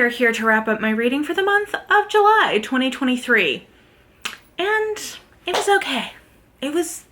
are here to wrap up my reading for the month of July 2023. And it was okay. It was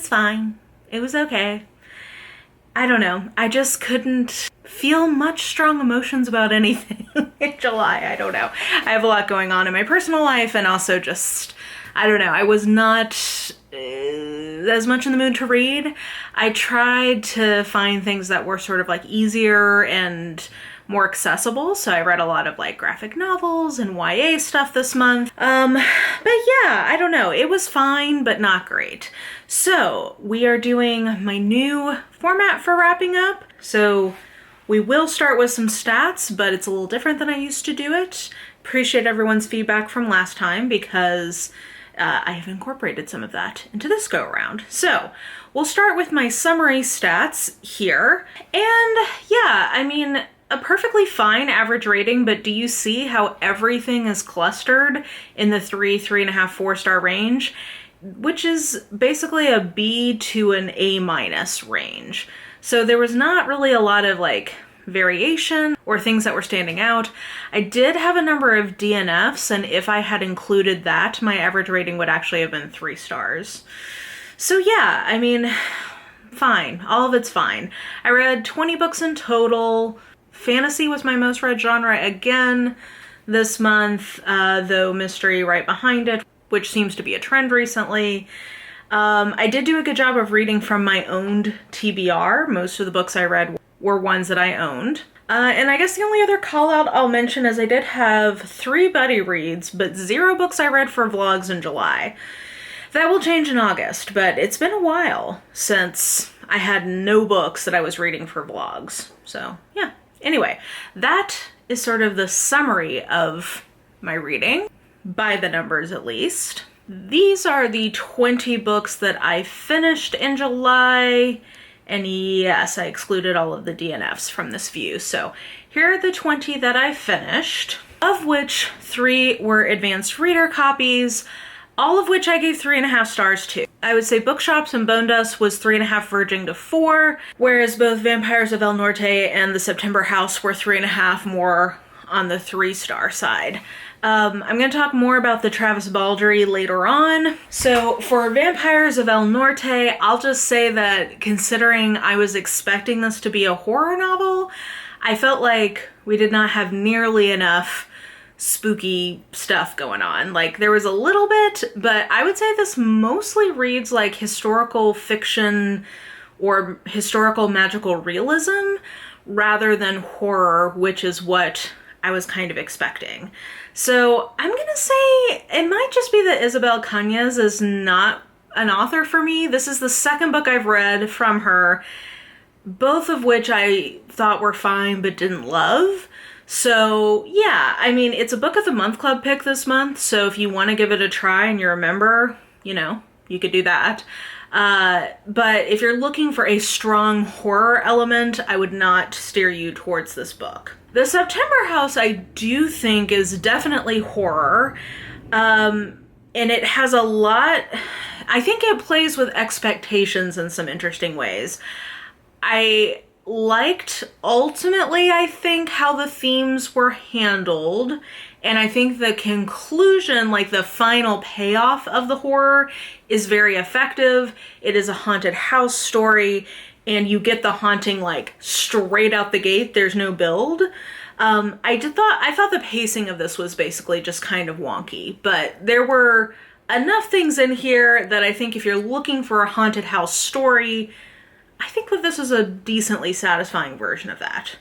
fine. It was okay. I don't know. I just couldn't feel much strong emotions about anything in July. I don't know. I have a lot going on in my personal life, and also just, I don't know. I was not as much in the mood to read. I tried to find things that were sort of like easier and more accessible. So I read a lot of like graphic novels and YA stuff this month. But yeah, I don't know. It was fine, but not great. So we are doing my new format for wrapping up. So we will start with some stats, but it's a little different than I used to do it. Appreciate everyone's feedback from last time because I have incorporated some of that into this go around. So we'll start with my summary stats here. And yeah, I mean, a perfectly fine average rating, but do you see how everything is clustered in the 3, 3.5, 4-star range, which is basically a B to an A- range. So there was not really a lot of like variation or things that were standing out. I did have a number of DNFs, and if I had included that, my average rating would actually have been 3 stars. So yeah, I mean, fine. All of it's fine. I read 20 books in total. Fantasy was my most read genre again this month, though mystery right behind it, which seems to be a trend recently. I did do a good job of reading from my owned TBR. Most of the books I read were ones that I owned. And I guess the only other call out I'll mention is I did have 3 buddy reads, but 0 books I read for vlogs in July. That will change in August, but it's been a while since I had no books that I was reading for vlogs. So yeah. Anyway, that is sort of the summary of my reading, by the numbers at least. These are the 20 books that I finished in July, and yes, I excluded all of the DNFs from this view. So here are the 20 that I finished, of which 3 were advanced reader copies, all of which I gave 3.5 stars to. I would say Bookshops and Bone Dust was 3.5 verging to 4, whereas both Vampires of El Norte and The September House were 3.5 more on the 3-star side. I'm going to talk more about the Travis Baldree later on. So for Vampires of El Norte, I'll just say that considering I was expecting this to be a horror novel, I felt like we did not have nearly enough spooky stuff going on. Like, there was a little bit, but I would say this mostly reads like historical fiction or historical magical realism rather than horror, which is what I was kind of expecting. So I'm gonna say it might just be that Isabel Cañas is not an author for me. This is the second book I've read from her, both of which I thought were fine but didn't love. So yeah, I mean, it's a Book of the Month Club pick this month, so if you want to give it a try and you're a member, you know, you could do that. But if you're looking for a strong horror element, I would not steer you towards this book. The September House, I do think, is definitely horror, and it has a lot. I think it plays with expectations in some interesting ways. I liked, ultimately, I think, how the themes were handled, and I think the conclusion, like the final payoff of the horror, is very effective. It is a haunted house story, and you get the haunting like straight out the gate. There's no build. I thought the pacing of this was basically just kind of wonky, but there were enough things in here that I think if you're looking for a haunted house story, I think that this is a decently satisfying version of that.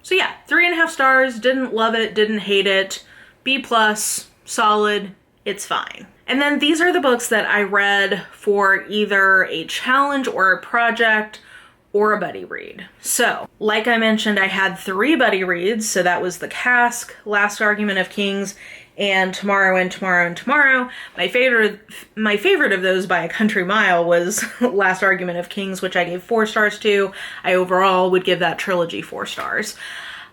So yeah, 3.5 stars, didn't love it, didn't hate it, B+, solid, it's fine. And then these are the books that I read for either a challenge or a project or a buddy read. So, like I mentioned, I had 3 buddy reads, so that was The Cask, Last Argument of Kings, and Tomorrow and Tomorrow and Tomorrow. My favorite of those by a country mile was Last Argument of Kings, which I gave 4 stars to. I overall would give that trilogy 4 stars.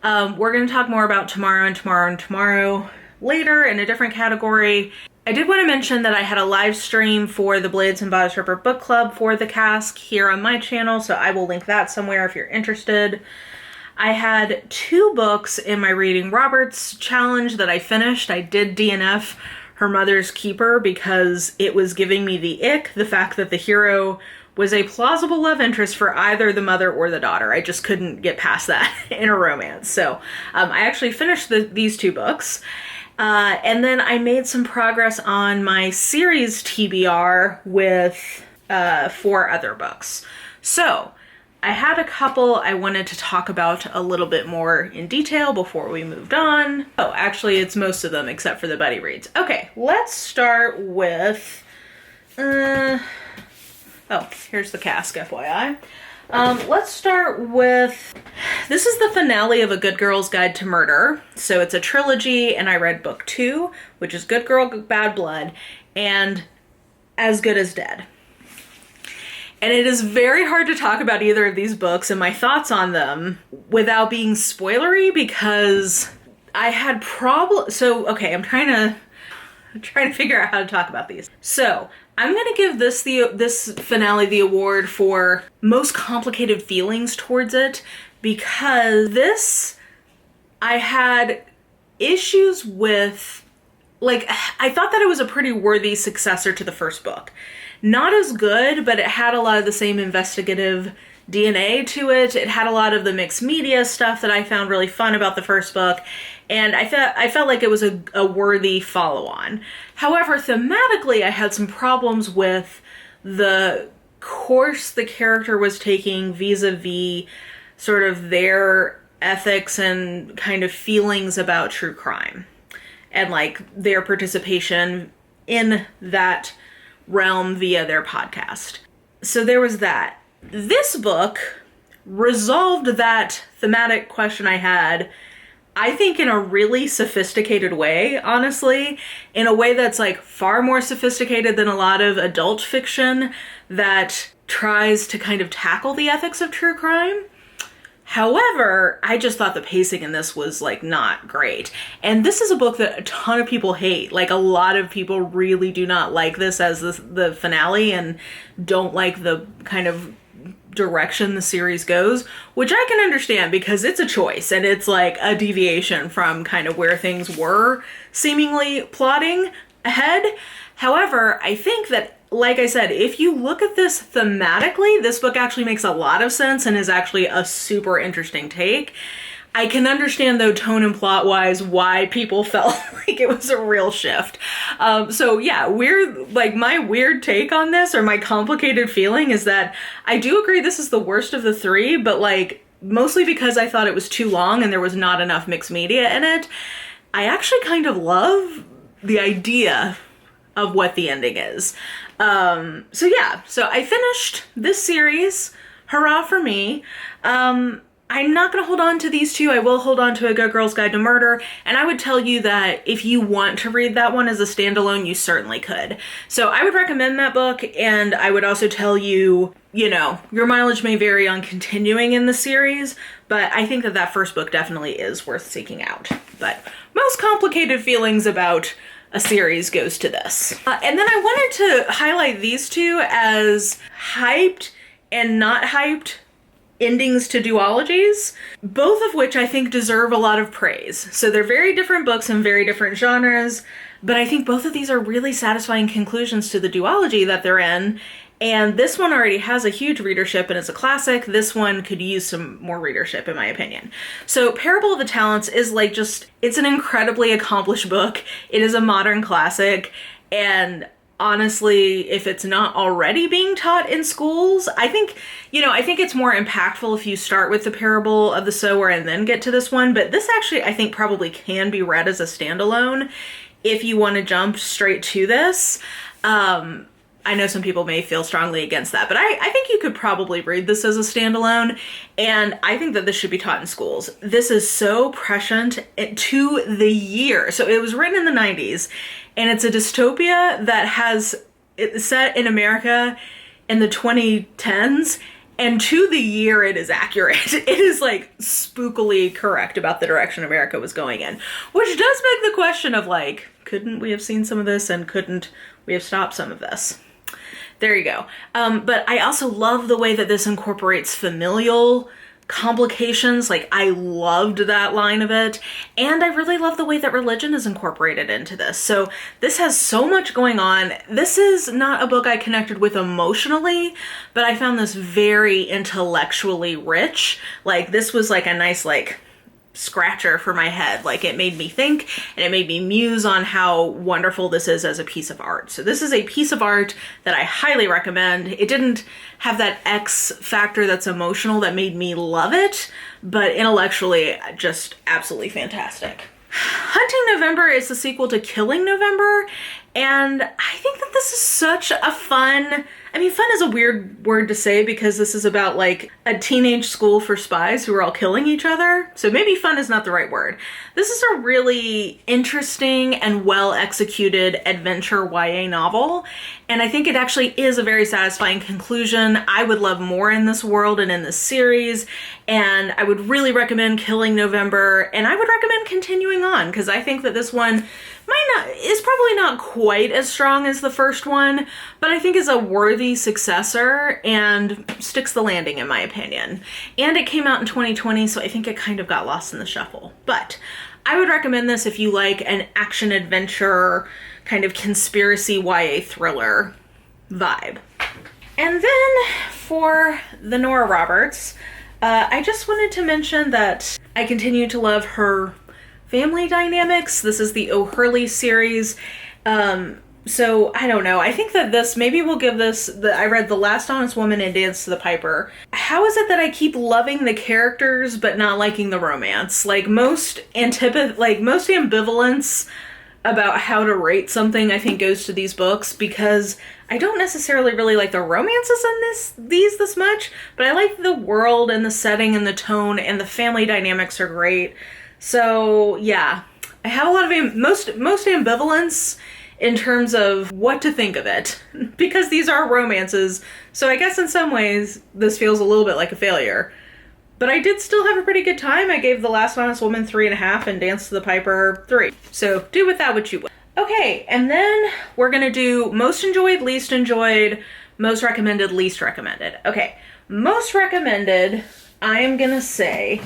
We're going to talk more about Tomorrow and Tomorrow and Tomorrow later in a different category. I did want to mention that I had a live stream for the Blades and Bodice Ripper book club for The Cask here on my channel, so I will link that somewhere if you're interested. I had 2 books in my Reading Roberts challenge that I finished. I did DNF Her Mother's Keeper because it was giving me the ick, the fact that the hero was a plausible love interest for either the mother or the daughter. I just couldn't get past that in a romance. So I actually finished these 2 books. And then I made some progress on my series TBR with 4 other books. So I had a couple I wanted to talk about a little bit more in detail before we moved on. Oh, actually it's most of them except for the buddy reads. Okay, let's start with, oh, here's the cask, FYI. Let's start with, this is the finale of A Good Girl's Guide to Murder. So it's a trilogy, and I read book 2, which is Good Girl, Bad Blood, and As Good as Dead. And it is very hard to talk about either of these books and my thoughts on them without being spoilery, because I had so, okay, I'm trying to figure out how to talk about these. So I'm going to give this finale the award for most complicated feelings towards it, because this, I had issues with, like, I thought that it was a pretty worthy successor to the first book. Not as good, but it had a lot of the same investigative DNA to it. It had a lot of the mixed media stuff that I found really fun about the first book, and I felt like it was a worthy follow-on. However, thematically, I had some problems with the course the character was taking vis-a-vis sort of their ethics and kind of feelings about true crime, and like their participation in that realm via their podcast. So there was that. This book resolved that thematic question I had, I think, in a really sophisticated way, honestly, in a way that's like far more sophisticated than a lot of adult fiction that tries to kind of tackle the ethics of true crime. However, I just thought the pacing in this was like not great. And this is a book that a ton of people hate. Like, a lot of people really do not like this as the finale and don't like the kind of direction the series goes, which I can understand because it's a choice and it's like a deviation from kind of where things were seemingly plotting ahead. However, I think that, like I said, if you look at this thematically, this book actually makes a lot of sense and is actually a super interesting take. I can understand, though, tone and plot-wise, why people felt like it was a real shift. So yeah, my weird take on this, or my complicated feeling, is that I do agree this is the worst of the 3, but like, mostly because I thought it was too long and there was not enough mixed media in it. I actually kind of love the idea of what the ending is. So yeah, so I finished this series. Hurrah for me. I'm not going to hold on to these 2. I will hold on to A Good Girl's Guide to Murder, and I would tell you that if you want to read that one as a standalone, you certainly could. So I would recommend that book, and I would also tell you, you know, your mileage may vary on continuing in the series, but I think that first book definitely is worth seeking out. But most complicated feelings about a series goes to this. And then I wanted to highlight these 2 as hyped and not hyped endings to duologies, both of which I think deserve a lot of praise. So they're very different books and very different genres, but I think both of these are really satisfying conclusions to the duology that they're in. And this one already has a huge readership and is a classic. This one could use some more readership, in my opinion. So Parable of the Talents is like it's an incredibly accomplished book. It is a modern classic, and honestly, if it's not already being taught in schools, I think it's more impactful if you start with the Parable of the Sower and then get to this one. But this actually, I think, probably can be read as a standalone if you want to jump straight to this. I know some people may feel strongly against that, but I think you could probably read this as a standalone, and I think that this should be taught in schools. This is so prescient to the year. So it was written in the 90s, and it's a dystopia that it's set in America in the 2010s, and to the year it is accurate. It is like spookily correct about the direction America was going in, which does beg the question of like, couldn't we have seen some of this, and couldn't we have stopped some of this? There you go. But I also love the way that this incorporates familial complications. Like, I loved that line of it. And I really love the way that religion is incorporated into this. So this has so much going on. This is not a book I connected with emotionally, but I found this very intellectually rich. Like, this was like a nice, like, scratcher for my head. Like, it made me think and it made me muse on how wonderful this is as a piece of art. So this is a piece of art that I highly recommend. It didn't have that X factor that's emotional that made me love it, but intellectually just absolutely fantastic. Hunting November is the sequel to Killing November, and I think that this is such a fun is a weird word to say because this is about like a teenage school for spies who are all killing each other. So maybe fun is not the right word. This is a really interesting and well executed adventure YA novel. And I think it actually is a very satisfying conclusion. I would love more in this world and in this series. And I would really recommend Killing November. And I would recommend continuing on because I think that this one is probably not quite as strong as the first one, but I think is a worthy successor and sticks the landing in my opinion. And it came out in 2020, so I think it kind of got lost in the shuffle. But I would recommend this if you like an action adventure kind of conspiracy YA thriller vibe. And then for the Nora Roberts, I just wanted to mention that I continue to love her family dynamics. This is the O'Hurley series. So I don't know. I think that maybe we'll give this, I read The Last Honest Woman and Dance to the Piper. How is it that I keep loving the characters but not liking the romance? Like most ambivalence about how to rate something I think goes to these books because I don't necessarily really like the romances in these this much, but I like the world and the setting and the tone, and the family dynamics are great. So yeah, I have a lot of most ambivalence in terms of what to think of it because these are romances. So I guess in some ways this feels a little bit like a failure, but I did still have a pretty good time. I gave The Last Honest Woman 3.5 and Dance to the Piper 3. So do with that what you will. Okay, and then we're gonna do most enjoyed, least enjoyed, most recommended, least recommended. Okay, most recommended, I am gonna say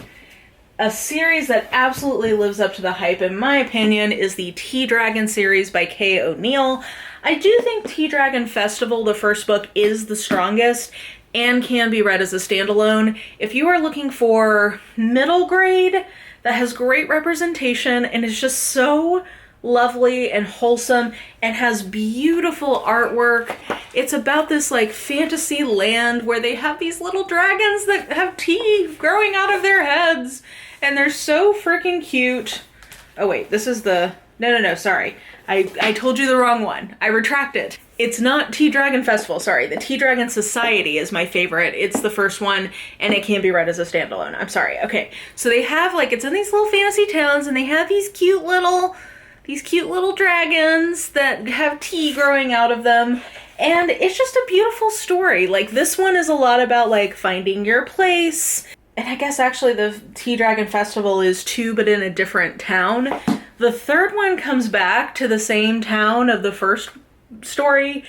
a series that absolutely lives up to the hype, in my opinion, is the Tea Dragon series by Kay O'Neill. I do think Tea Dragon Festival, the first book, is the strongest and can be read as a standalone. If you are looking for middle grade that has great representation and is just so lovely and wholesome and has beautiful artwork. It's about this like fantasy land where they have these little dragons that have tea growing out of their heads and they're so freaking cute. Oh wait, this is the... No, sorry. I told you the wrong one. I retract it. It's not Tea Dragon Festival, sorry. The Tea Dragon Society is my favorite. It's the first one, and it can be read as a standalone. I'm sorry. Okay, so they have, like, it's in these little fantasy towns, and they have these cute little dragons that have tea growing out of them. And it's just a beautiful story. Like, this one is a lot about, like, finding your place. And I guess actually the Tea Dragon Festival is too, but in a different town. The third one comes back to the same town of the first story,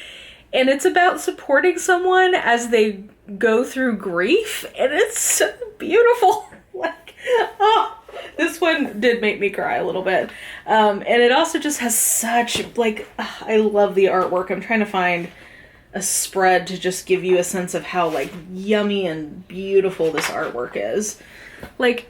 and it's about supporting someone as they go through grief, and it's so beautiful. Like, oh, this one did make me cry a little bit. And it also just has such, like, I love the artwork. I'm trying to find a spread to just give you a sense of how, like, yummy and beautiful this artwork is. Like,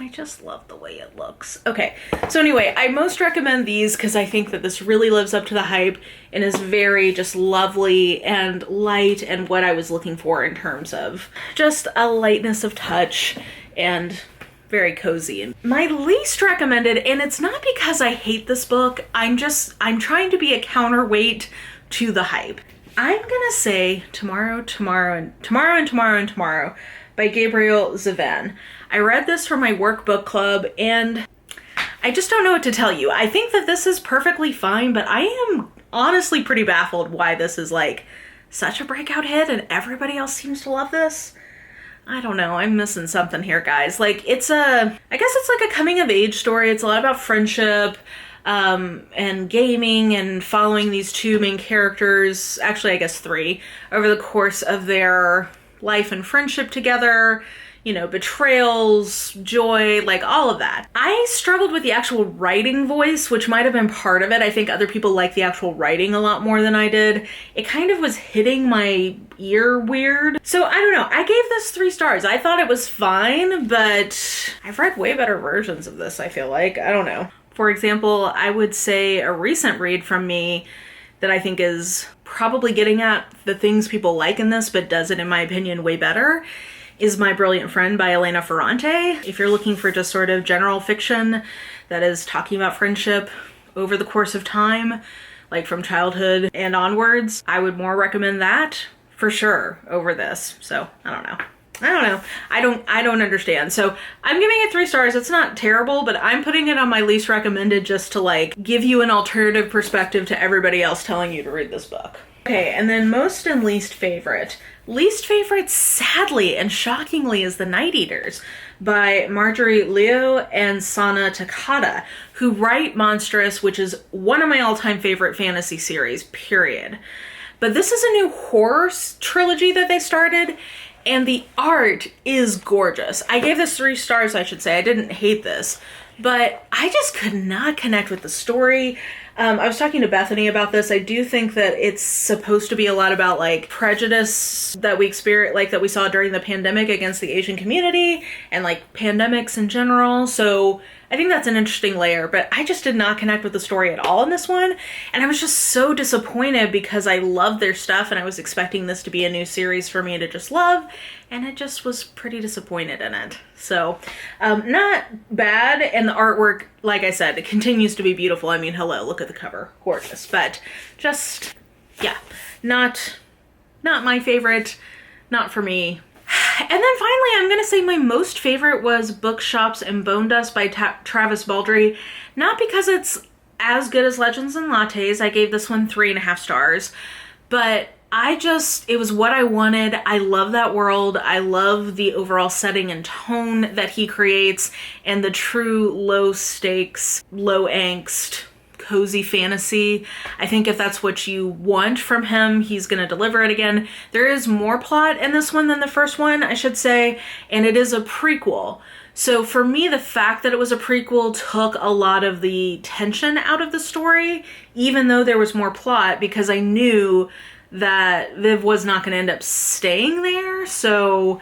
I just love the way it looks. Okay, so anyway, I most recommend these because I think that this really lives up to the hype and is very just lovely and light and what I was looking for in terms of just a lightness of touch and very cozy. My least recommended, and it's not because I hate this book, I'm trying to be a counterweight to the hype. I'm gonna say Tomorrow by Gabriel Zevin. I read this for my work book club and I just don't know what to tell you. I think that this is perfectly fine, but I am honestly pretty baffled why this is like such a breakout hit and everybody else seems to love this. I don't know, I'm missing something here, guys. Like, I guess it's like a coming of age story. It's a lot about friendship, and gaming and following these two main characters, actually I guess three, over the course of their life and friendship together. betrayals, joy, like all of that. I struggled with the actual writing voice, which might have been part of it. I think other people like the actual writing a lot more than I did. It kind of was hitting my ear weird. So I don't know. I gave this 3 stars. I thought it was fine, but I've read way better versions of this, I feel like. I don't know. For example, I would say a recent read from me that I think is probably getting at the things people like in this, but does it, in my opinion, way better, is My Brilliant Friend by Elena Ferrante. If you're looking for just sort of general fiction that is talking about friendship over the course of time, like from childhood and onwards, I would more recommend that for sure over this. So I don't know. I don't understand. So I'm giving it 3 stars. It's not terrible, but I'm putting it on my least recommended just to like give you an alternative perspective to everybody else telling you to read this book. Okay, and then most and least favorite. Least favorite, sadly and shockingly, is The Night Eaters by Marjorie Leo and Sana Takada, who write Monstrous, which is one of my all-time favorite fantasy series, period. But this is a new horror trilogy that they started, and the art is gorgeous. I gave this 3 stars, I should say. I didn't hate this, but I just could not connect with the story. I was talking to Bethany about this. I do think that it's supposed to be a lot about like prejudice that we experience, like that we saw during the pandemic against the Asian community and like pandemics in general. So I think that's an interesting layer, but I just did not connect with the story at all in this one. And I was just so disappointed because I love their stuff and I was expecting this to be a new series for me to just love. And I just was pretty disappointed in it. So not bad. And the artwork, like I said, it continues to be beautiful. I mean, hello, look at the cover. Gorgeous. But just, yeah, not my favorite, not for me. And then finally, I'm going to say my most favorite was Bookshops and Bone Dust by Travis Baldree. Not because it's as good as Legends and Lattes. I gave this one 3.5 stars. But it was what I wanted. I love that world. I love the overall setting and tone that he creates and the true low stakes, low angst, cozy fantasy. I think if that's what you want from him, he's going to deliver it again. There is more plot in this one than the first one, I should say, and it is a prequel. So for me, the fact that it was a prequel took a lot of the tension out of the story, even though there was more plot, because I knew that Viv was not going to end up staying there. So,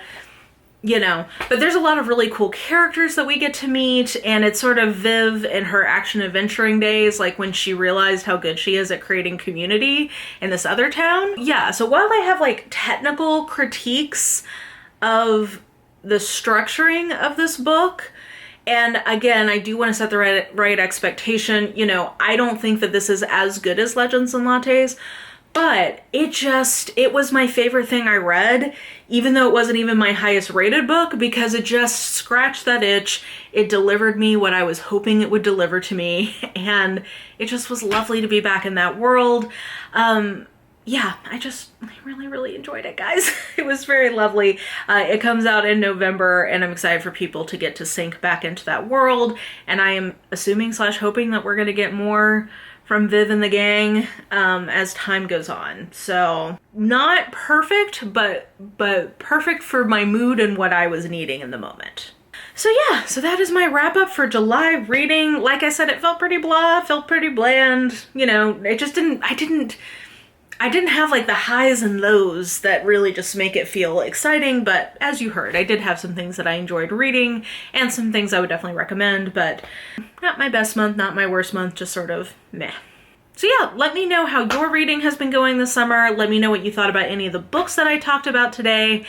but there's a lot of really cool characters that we get to meet, and it's sort of Viv in her action adventuring days, like when she realized how good she is at creating community in this other town. Yeah, so while I have like technical critiques of the structuring of this book, and again, I do want to set the right expectation, I don't think that this is as good as Legends and Lattes, but it was my favorite thing I read, even though it wasn't even my highest rated book, because it just scratched that itch. It delivered me what I was hoping it would deliver to me, and it just was lovely to be back in that world. Yeah, I really, really enjoyed it, guys. It was very lovely. It comes out in November, and I'm excited for people to get to sink back into that world, and I am assuming / hoping that we're going to get more from Viv and the gang as time goes on. So not perfect, but perfect for my mood and what I was needing in the moment. So yeah, so that is my wrap up for July reading. Like I said, it felt pretty blah, felt pretty bland. It just I didn't have like the highs and lows that really just make it feel exciting, but as you heard, I did have some things that I enjoyed reading and some things I would definitely recommend, but not my best month, not my worst month, just sort of meh. So yeah, let me know how your reading has been going this summer. Let me know what you thought about any of the books that I talked about today.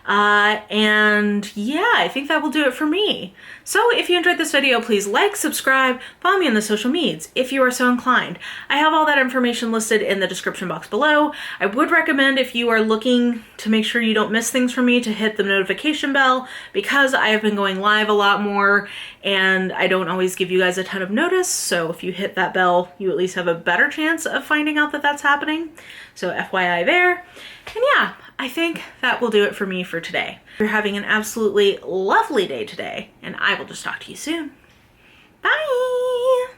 And yeah, I think that will do it for me. So if you enjoyed this video, please like, subscribe, follow me on the social medias if you are so inclined. I have all that information listed in the description box below. I would recommend, if you are looking to make sure you don't miss things from me, to hit the notification bell, because I have been going live a lot more and I don't always give you guys a ton of notice. So if you hit that bell, you at least have a better chance of finding out that that's happening. So FYI there. And yeah, I think that will do it for me for today. You're having an absolutely lovely day today, and I will just talk to you soon. Bye!